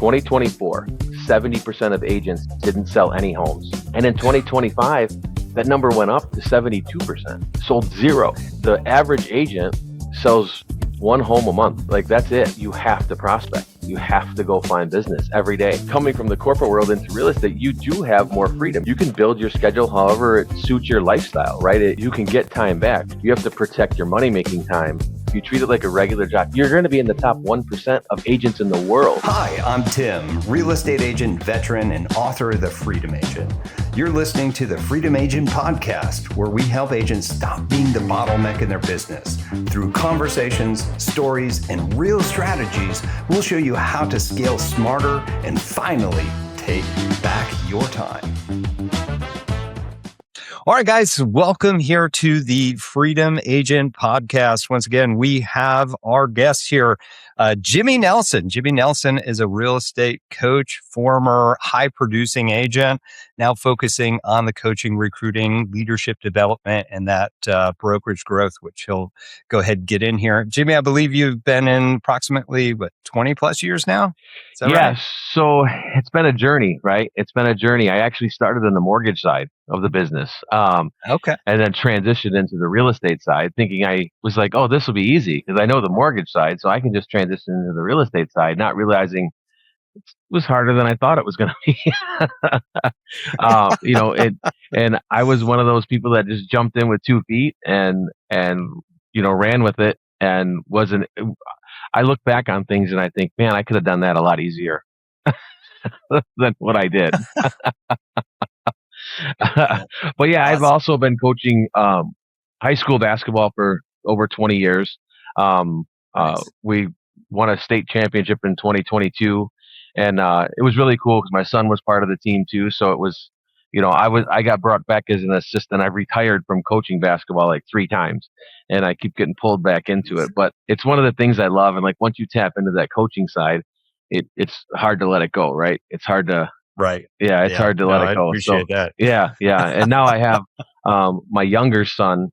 2024, 70% of agents didn't sell any homes. And in 2025, that number went up to 72%. Sold zero. The average agent sells one home a month. Like, that's it. You have to prospect. You have to go find business every day. Coming from the corporate world into real estate, you do have more freedom. You can build your schedule however it suits your lifestyle, right? You can get time back. You have to protect your money-making time. If you treat it like a regular job, you're going to be in the top 1% of agents in the world. Hi, I'm Tim, real estate agent, veteran, and author of The Freedom Agent. You're listening to the Freedom Agent podcast, where we help agents stop being the bottleneck in their business. Through conversations, stories, and real strategies, we'll show you how to scale smarter and finally take back your time. All right, guys, welcome here to the Freedom Agent podcast. Once again, we have our guest here, Jimmy Nelson. Jimmy Nelson is a real estate coach, former high-producing agent, now focusing on the coaching, recruiting, leadership development, and that brokerage growth, which he'll go ahead and get in here. Jimmy, I believe you've been in approximately, 20 plus years now? Is that right? So it's been a journey, right? It's been a journey. I actually started on the mortgage side of the business. Okay. And then transitioned into the real estate side, thinking I was like, oh, this will be easy because I know the mortgage side, so I can just transition into the real estate side, not realizing it was harder than I thought it was going to be. And I was one of those people that just jumped in with 2 feet and ran with it and wasn't. I look back on things and I think, man, I could have done that a lot easier than what I did. But yeah, I've also been coaching high school basketball for over 20 years. Nice. We won a state championship in 2022, and it was really cool because my son was part of the team too. So it was, I got brought back as an assistant. I've retired from coaching basketball like 3 times, and I keep getting pulled back into it. But it's one of the things I love, and like once you tap into that coaching side, it's hard to let it go, right? It's hard to. Right. Yeah, it's hard to let it go. I appreciate that. Yeah. And now I have my younger son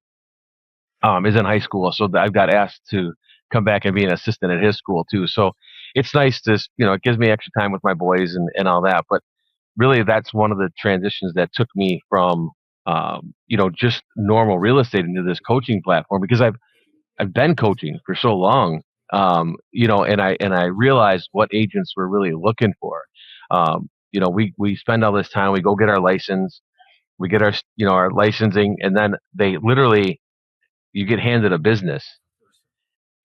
is in high school, so I've got asked to come back and be an assistant at his school too. So it's nice to, it gives me extra time with my boys and all that. But really, that's one of the transitions that took me from just normal real estate into this coaching platform, because I've been coaching for so long, and I realized what agents were really looking for. We spend all this time, we go get our license, we get our licensing, and then you get handed a business.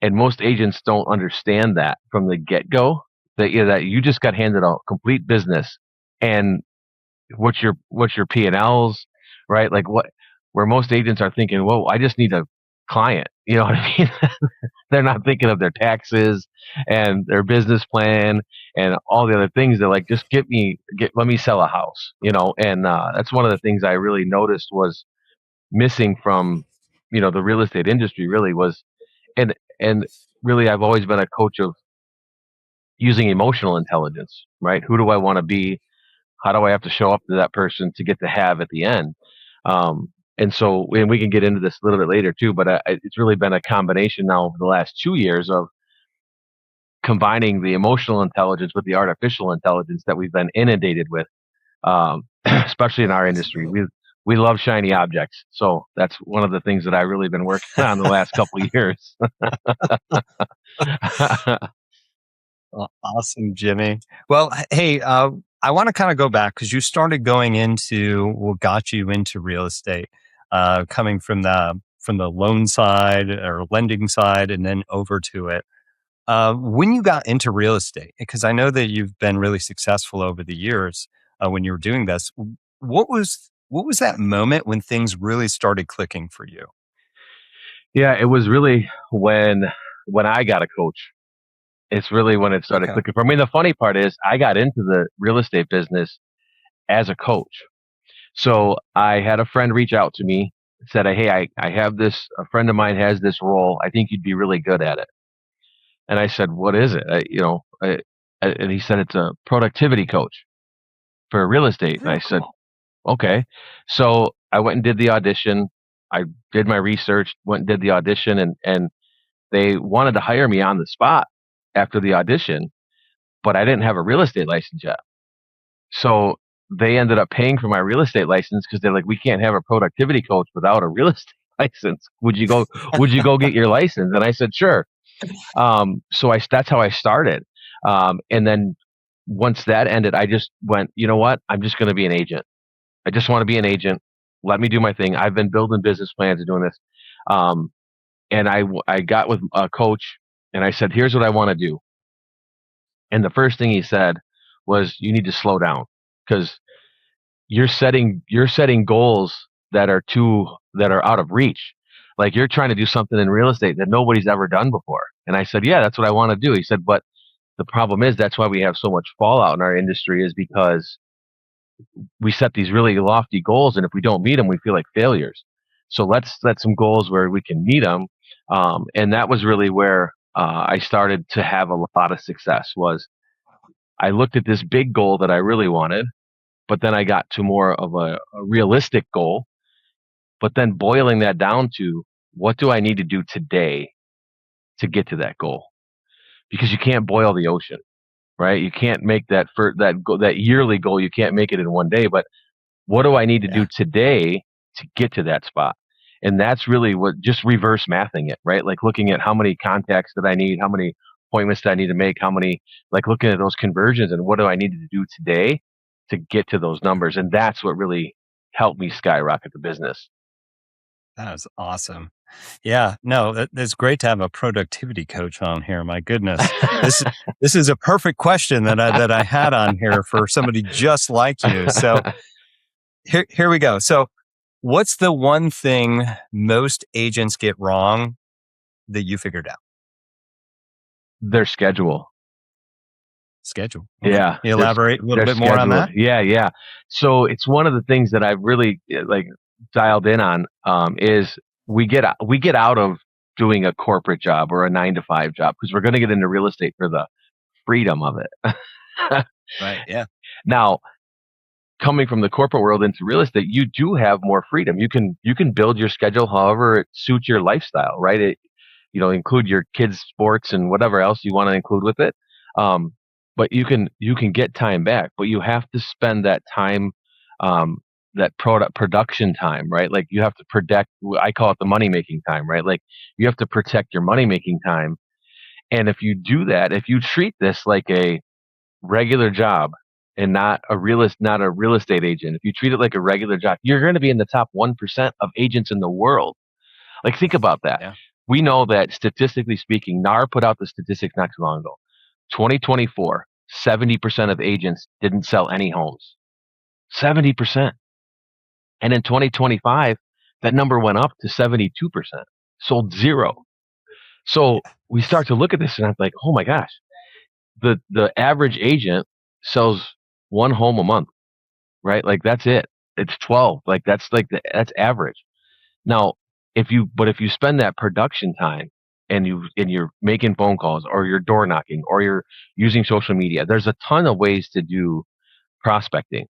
And most agents don't understand that from the get-go, that you just got handed a complete business, and what's your P&Ls, right? Like where most agents are thinking, whoa, I just need a client. You know what I mean? They're not thinking of their taxes and their business plan and all the other things. They're like, just let me sell a house, and that's one of the things I really noticed was missing from, the real estate industry really was, and really I've always been a coach of using emotional intelligence, right? Who do I want to be? How do I have to show up to that person to get to have at the end? And we can get into this a little bit later too, but it's really been a combination now over the last 2 years of combining the emotional intelligence with the artificial intelligence that we've been inundated with, especially in our industry. We love shiny objects. So that's one of the things that I've really been working on the last couple of years. Awesome, Jimmy. Well, hey, I want to kind of go back because you started going into what got you into real estate, coming from the loan side or lending side and then over to it. When you got into real estate, because I know that you've been really successful over the years when you were doing this, what was that moment when things really started clicking for you? Yeah, it was really when I got a coach. It's really when it started clicking for me. The funny part is I got into the real estate business as a coach. So I had a friend reach out to me, said, hey, I have this, a friend of mine has this role. I think you'd be really good at it. And I said, what is it? And he said, it's a productivity coach for real estate. And I said, okay. So I went and did the audition. I did my research, went and did the audition, and they wanted to hire me on the spot after the audition. but I didn't have a real estate license yet. So they ended up paying for my real estate license because they're like, we can't have a productivity coach without a real estate license. Would you go get your license? And I said, sure. That's how I started. And then once that ended, I just went, you know what? I'm just going to be an agent. I just want to be an agent. Let me do my thing. I've been building business plans and doing this. Um, and I got with a coach and I said, here's what I want to do. And the first thing he said was, you need to slow down because you're setting goals that are out of reach. Like you're trying to do something in real estate that nobody's ever done before. And I said, yeah, that's what I want to do. He said, but the problem is that's why we have so much fallout in our industry is because we set these really lofty goals, and if we don't meet them, we feel like failures. So let's set some goals where we can meet them. And that was really where I started to have a lot of success. Was I looked at this big goal that I really wanted, but then I got to more of a realistic goal. But then boiling that down to what do I need to do today to get to that goal? Because you can't boil the ocean, right? You can't make that yearly goal. You can't make it in one day. But what do I need to do today to get to that spot? And that's really what just reverse mathing it, right? Like looking at how many contacts that I need, how many appointments that I need to make, like looking at those conversions and what do I need to do today to get to those numbers. And that's what really helped me skyrocket the business. That was awesome. Yeah, no, it's great to have a productivity coach on here. My goodness, this this is a perfect question that I had on here for somebody just like you. So here we go. So, what's the one thing most agents get wrong that you figured out? Their schedule. Schedule. Okay. Yeah. Can you elaborate a little Their bit more on schedule. that? Yeah. Yeah. So it's one of the things that I've really like dialed in on, is we get out of doing a corporate job or a 9 to 5 job because we're going to get into real estate for the freedom of it. Right. Yeah. Now, coming from the corporate world into real estate, you do have more freedom. You can build your schedule however it suits your lifestyle, right? Include your kids' sports and whatever else you want to include with it. Um, but you can get time back, but you have to spend that time, that production time, right? Like you have to protect. I call it the money making time, right? Like you have to protect your money making time. And if you do that, if you treat this like a regular job and not a real estate agent, if you treat it like a regular job, you're going to be in the top 1% of agents in the world. Like think about that. Yeah. We know that statistically speaking, NAR put out the statistics not too long ago. 2024, 70% of agents didn't sell any homes. 70%. And in 2025, that number went up to 72%. Sold zero. So we start to look at this and I'm like, oh my gosh, the average agent sells one home a month, right? Like that's it. It's 12. That's average. Now, if you spend that production time and you're making phone calls or you're door knocking or you're using social media, there's a ton of ways to do prospecting,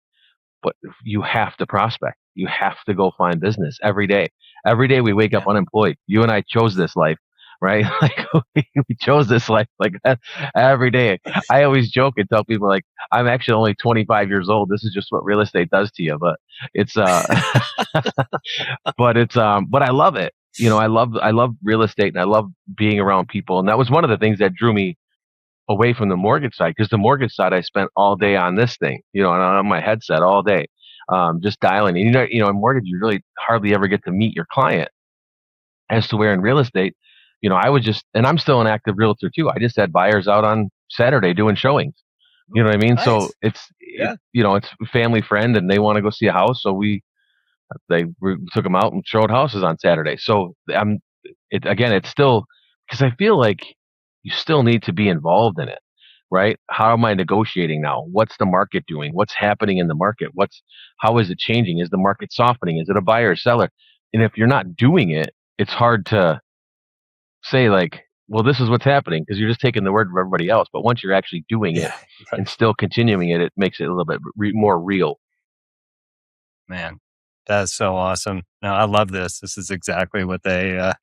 but you have to prospect. You have to go find business every day. Every day we wake up Yeah. unemployed. You and I chose this life, right? Like we chose this life like that every day. I always joke and tell people like I'm actually only 25 years old. This is just what real estate does to you, but it's but I love it. I love real estate and I love being around people. And that was one of the things that drew me away from the mortgage side because the mortgage side I spent all day on this thing, and on my headset all day, just dialing. And in mortgage you really hardly ever get to meet your client. As to where in real estate, I was just, and I'm still an active realtor too. I just had buyers out on Saturday doing showings. You know what I mean? So Nice. Yeah. it's family friend and they want to go see a house, so we took them out and showed houses on Saturday. So it's still because I feel like you still need to be involved in it, right? How am I negotiating now? What's the market doing? What's happening in the market? How is it changing? Is the market softening? Is it a buyer or seller? And if you're not doing it, it's hard to say like, well, this is what's happening because you're just taking the word of everybody else. But once you're actually doing it Yeah. Right. and still continuing it, it makes it a little bit more real. Man. That's so awesome. No, I love this. This is exactly what the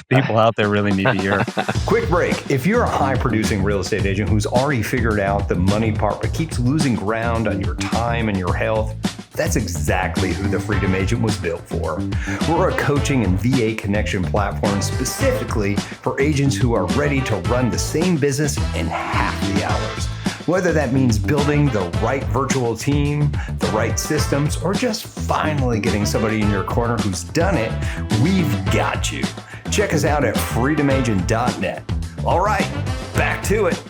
people out there really need to hear. Quick break. If you're a high producing real estate agent who's already figured out the money part but keeps losing ground on your time and your health, that's exactly who the Freedom Agent was built for. We're a coaching and VA connection platform specifically for agents who are ready to run the same business in half the hours. Whether that means building the right virtual team, the right systems, or just finally getting somebody in your corner who's done it, we've got you. Check us out at freedomagent.net. All right, back to it.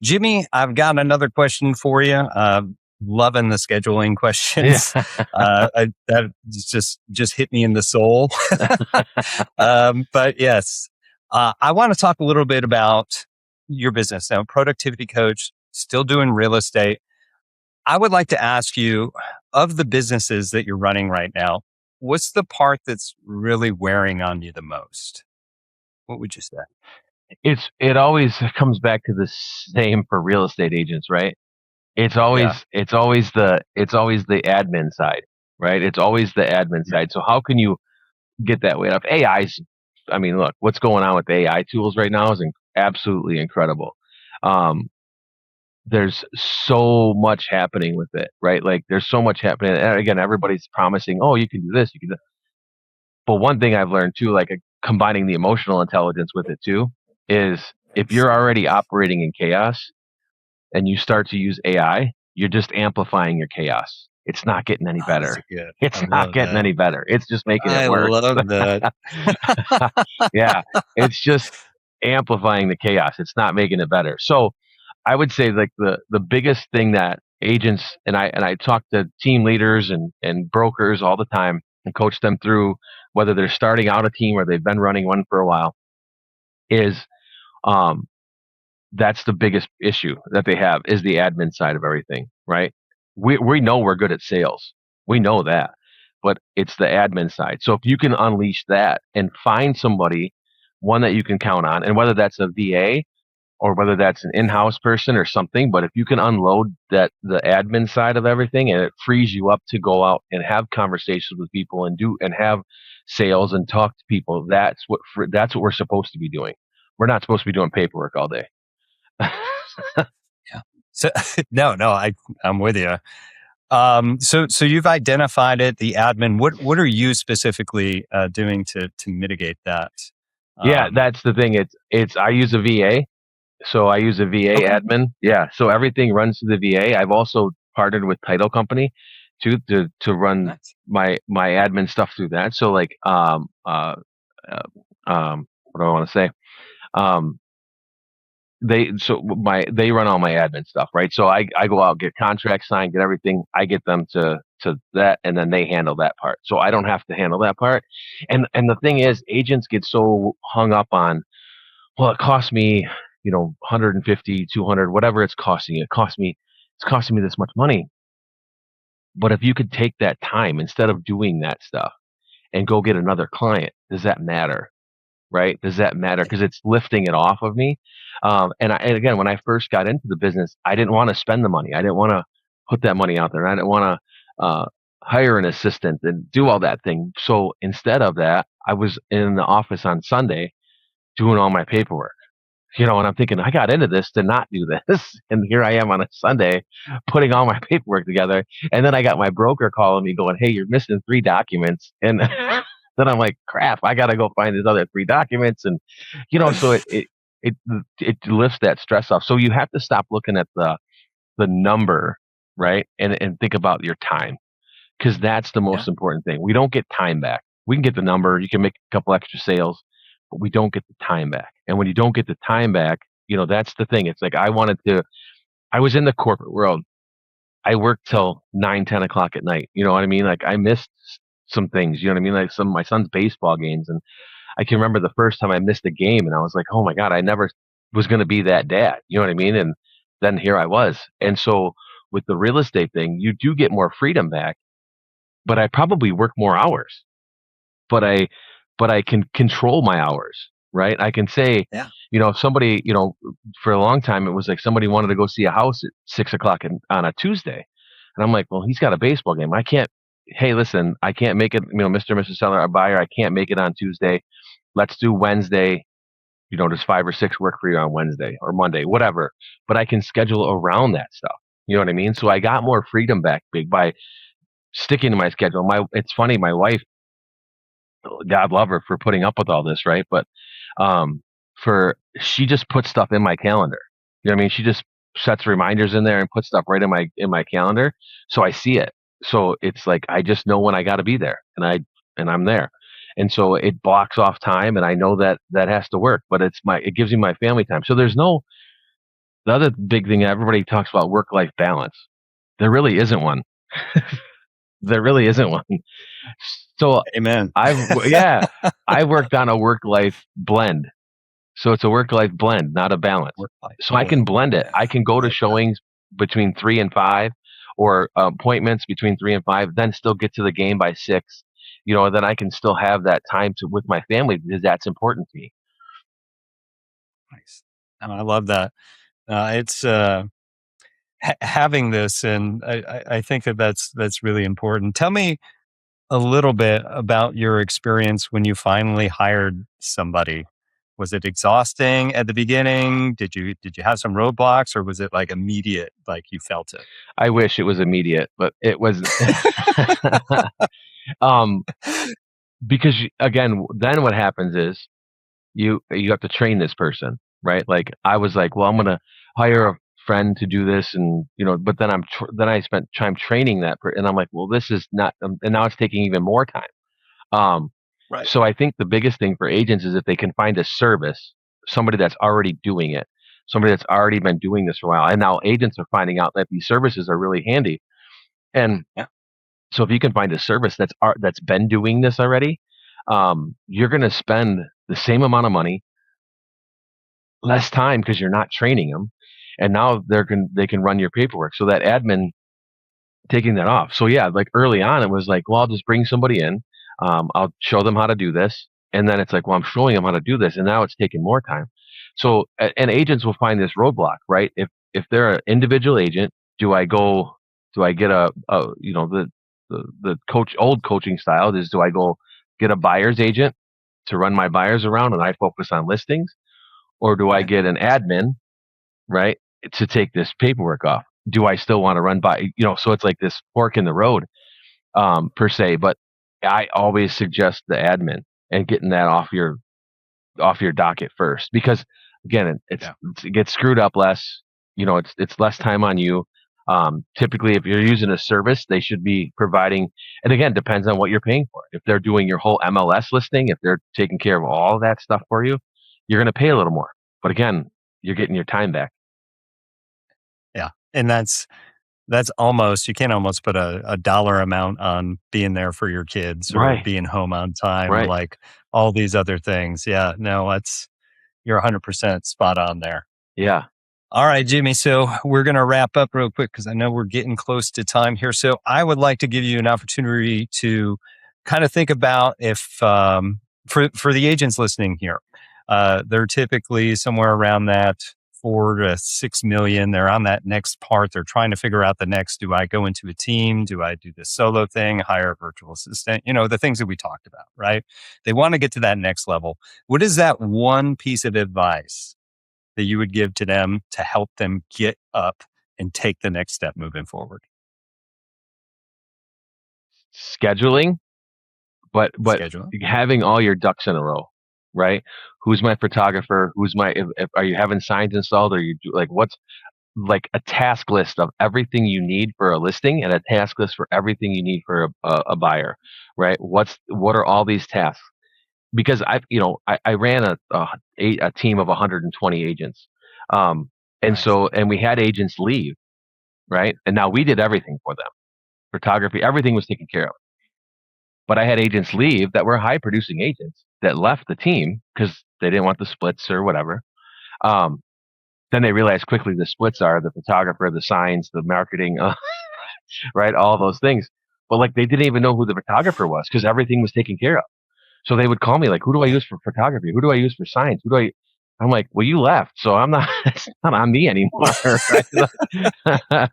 Jimmy, I've got another question for you. Loving the scheduling questions. That just hit me in the soul. But yes, I want to talk a little bit about your business now. Productivity coach, still doing real estate. I would like to ask you, of the businesses that you're running right now, what's the part that's really wearing on you the most? What would you say? It always comes back to the same for real estate agents, right? It's always the admin side, right? It's always the admin side. So how can you get that weight off? AI's, I mean, look, what's going on with AI tools right now is absolutely incredible. Um, there's so much happening with it, right? Like there's so much happening. And again, everybody's promising, oh, you can do this, you can do that. But one thing I've learned too, like combining the emotional intelligence with it too, is if you're already operating in chaos and you start to use AI, you're just amplifying your chaos. It's not getting any better. It's not getting any better. It's just making it worse. I love that. Yeah, it's just amplifying the chaos. It's not making it better. So I would say like the biggest thing that agents and I talk to team leaders and brokers all the time and coach them through whether they're starting out a team or they've been running one for a while is um that's the biggest issue that they have is the admin side of everything, right? We know we're good at sales. We know that. But it's the admin side. So if you can unleash that and find somebody, one that you can count on, and whether that's a VA or whether that's an in-house person or something, but if you can unload the admin side of everything and it frees you up to go out and have conversations with people and have sales and talk to people, that's what we're supposed to be doing. We're not supposed to be doing paperwork all day. Yeah. So no, I'm with you. So you've identified it, the admin. What are you specifically doing to mitigate that? Yeah, that's the thing. I use a VA. So I use a VA Okay. admin. Yeah. So everything runs through the VA. I've also partnered with title company to run Nice. my admin stuff through that. So like what do I want to say? Um they run all my admin stuff, right? So I go out, get contracts signed, get everything. I get them to that, and then they handle that part. So I don't have to handle that part. And the thing is, agents get so hung up on, well, it cost me, 150, 200, whatever it's costing you. It's costing me this much money. But if you could take that time instead of doing that stuff and go get another client, does that matter? Right? Does that matter? Because it's lifting it off of me. And again, when I first got into the business, I didn't want to spend the money. I didn't want to put that money out there. I didn't want to hire an assistant and do all that thing. So instead of that, I was in the office on Sunday doing all my paperwork. And I'm thinking, I got into this to not do this. And here I am on a Sunday putting all my paperwork together. And then I got my broker calling me going, hey, you're missing 3 documents. And then I'm like, crap, I got to go find these other 3 documents. And, so it lifts that stress off. So you have to stop looking at the number, right? And think about your time, because that's the most important thing. We don't get time back. We can get the number. You can make a couple extra sales, but we don't get the time back. And when you don't get the time back, that's the thing. It's like I was in the corporate world. I worked till 9, 10 o'clock at night. You know what I mean? Like I missed some things, you know what I mean? Like some of my son's baseball games. And I can remember the first time I missed a game and I was like, oh my God, I never was going to be that dad. You know what I mean? And then here I was. And so with the real estate thing, you do get more freedom back, but I probably work more hours, but I can control my hours, right? I can say, if somebody, for a long time, it was like somebody wanted to go see a house at 6 o'clock on a Tuesday. And I'm like, well, he's got a baseball game. I can't hey, listen, I can't make it, Mr. and Mrs. Seller, our buyer, I can't make it on Tuesday. Let's do Wednesday. Does 5 or 6 work for you on Wednesday or Monday, whatever. But I can schedule around that stuff. You know what I mean? So I got more freedom back big by sticking to my schedule. It's funny, my wife, God love her for putting up with all this, right? But for she just puts stuff in my calendar. You know what I mean? She just sets reminders in there and puts stuff right in my calendar, so I see it. So it's like I just know when I got to be there, and I'm there, and so it blocks off time, and I know that that has to work. But it gives me my family time. So there's no the other big thing everybody talks about work life balance. There really isn't one. There really isn't one. So Amen. yeah, I worked on a work life blend. So it's a work life blend, not a balance. Work-life So I can blend it. yeah, I can go to love that. showings between 3 and 5, or appointments between 3 and 5, then still get to the game by 6. Then I can still have that time with my family because that's important to me. Nice. I love that. It's having this, and I think that's really important. Tell me a little bit about your experience when you finally hired somebody. Was it exhausting at the beginning? Did you have some roadblocks, or was it like immediate, like you felt it? I wish it was immediate, but it was. um, because again, then what happens is you have to train this person, right? Like I was like, well, I'm gonna hire a friend to do this, and but then then I spent time training and I'm like, well, this is not, and now it's taking even more time. Um, Right. so I think the biggest thing for agents is if they can find a service, somebody that's already doing it, somebody that's already been doing this for a while, and now agents are finding out that these services are really handy. And Yeah. so if you can find a service that's been doing this already, you're going to spend the same amount of money, less time because you're not training them, and now they can run your paperwork. So that admin taking that off. So yeah, like early on, it was like, well, I'll just bring somebody in, I'll show them how to do this, and then it's like, well, I'm showing them how to do this, and now it's taking more time. So and agents will find this roadblock, right? If they're an individual agent, do I go? Do I get the old coaching style is, do I go get a buyer's agent to run my buyers around and I focus on listings, or do I Right. get an admin, right, to take this paperwork off? Do I still want to run by, so it's like this fork in the road, per se, but I always suggest the admin and getting that off your docket first, because again, Yeah. it gets screwed up less. It's less time on you. Typically, if you're using a service, they should be providing, and again, depends on what you're paying for. If they're doing your whole MLS listing, if they're taking care of all that stuff for you, you're going to pay a little more. But again, you're getting your time back. Yeah. And that's almost, you can't almost put a dollar amount on being there for your kids or Right. being home on time, Right. like all these other things. Yeah. No, you're 100% spot on there. Yeah. All right, Jimmy. So we're going to wrap up real quick because I know we're getting close to time here. So I would like to give you an opportunity to kind of think about if, for the agents listening here, they're typically somewhere around that 4 to 6 million. They're on that next part. They're trying to figure out the next. Do I go into a team? Do I do this solo thing? Hire a virtual assistant? The things that we talked about, right? They want to get to that next level. What is that one piece of advice that you would give to them to help them get up and take the next step moving forward? Scheduling, but Schedule. having all your ducks in a row, right? Who's my photographer? If are you having signs installed, or what's like a task list of everything you need for a listing and a task list for everything you need for a buyer, right? What are all these tasks? Because I ran a team of 120 agents, and Nice. and we had agents leave, right? And now we did everything for them, photography, everything was taken care of. But I had agents leave that were high producing agents that left the team because they didn't want the splits or whatever. Um, then they realized quickly the splits are the photographer, the signs, the marketing, right? All those things. But like they didn't even know who the photographer was because everything was taken care of. So they would call me like, who do I use for photography? Who do I use for signs? I'm like, well, you left, so I'm not. It's not on me anymore, right?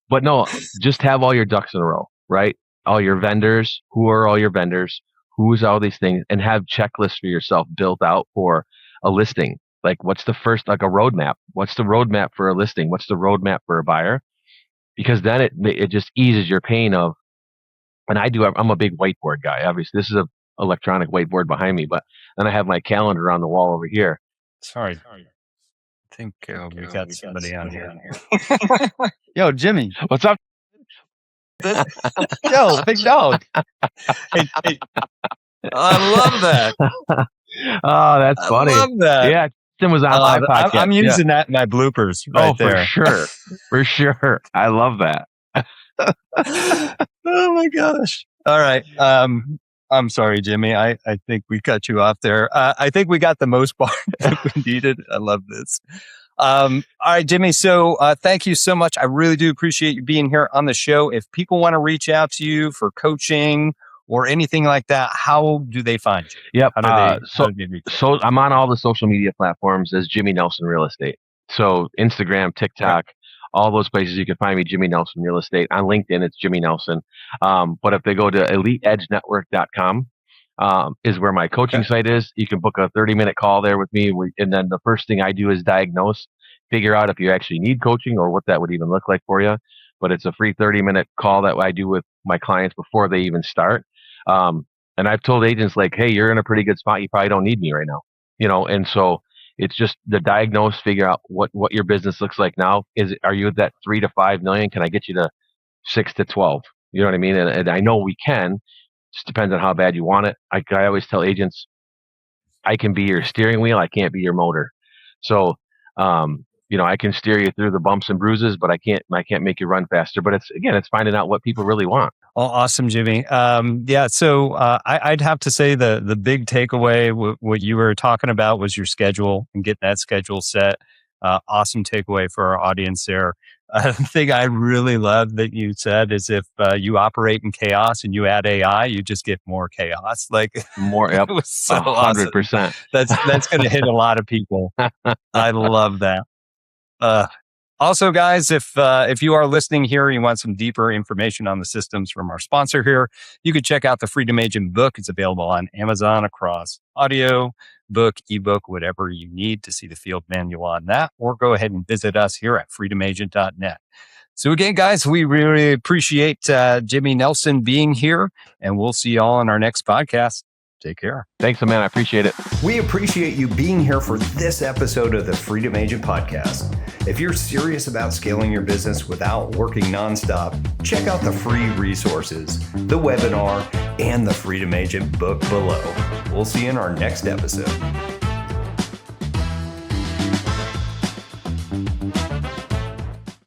But no, just have all your ducks in a row, right? all your vendors, who are all your vendors, who's all these things, and have checklists for yourself built out for a listing. Like what's the first, like a roadmap? What's the roadmap for a listing? What's the roadmap for a buyer? Because then it just eases your pain of, and I'm a big whiteboard guy. Obviously, this is a electronic whiteboard behind me, but then I have my calendar on the wall over here. Sorry. I think we got somebody on here. Yo, Jimmy. What's up? Yo, big dog. Hey. I love that. Oh, that's funny. I love that. Yeah, Tim was on my podcast. I'm using that in my bloopers right there. For sure. For sure. I love that. Oh my gosh. All right. I'm sorry, Jimmy. I think we cut you off there. I think we got the most part that we needed. I love this. All right, Jimmy. So thank you so much. I really do appreciate you being here on the show. If people want to reach out to you for coaching or anything like that, how do they find you? Yep. How do they reach so I'm on all the social media platforms as Jimmy Nelson Real Estate. So Instagram, TikTok, all those places you can find me, Jimmy Nelson Real Estate. On LinkedIn, it's Jimmy Nelson. But if they go to eliteedgenetwork.com, is where my coaching site is. You can book a 30-minute call there with me. And then the first thing I do is diagnose, figure out if you actually need coaching or what that would even look like for you. But it's a free 30-minute call that I do with my clients before they even start. And I've told agents like, hey, you're in a pretty good spot. You probably don't need me right now. And so it's just the diagnose, figure out what your business looks like now. Are you at that 3 to 5 million? Can I get you to 6 to 12? You know what I mean? And I know we can. Just depends on how bad you want it. I always tell agents, I can be your steering wheel. I can't be your motor. So, I can steer you through the bumps and bruises, but I can't make you run faster. But it's finding out what people really want. Oh, awesome, Jimmy. So I'd have to say the big takeaway, what you were talking about was your schedule and getting that schedule set. Awesome takeaway for our audience there. The thing I really love that you said is if you operate in chaos and you add AI, you just get more chaos. Like more, yep, it was so 100%. Awesome. That's going to hit a lot of people. I love that. Also, guys, if you are listening here and you want some deeper information on the systems from our sponsor here, you can check out the Freedom Agent book. It's available on Amazon across audio, book, ebook, whatever you need to see the field manual on that, or go ahead and visit us here at freedomagent.net. So again, guys, we really appreciate Jimmy Nelson being here, and we'll see you all on our next podcast. Take care. Thanks, man. I appreciate it. We appreciate you being here for this episode of the Freedom Agent Podcast. If you're serious about scaling your business without working nonstop, check out the free resources, the webinar, and the Freedom Agent book below. We'll see you in our next episode.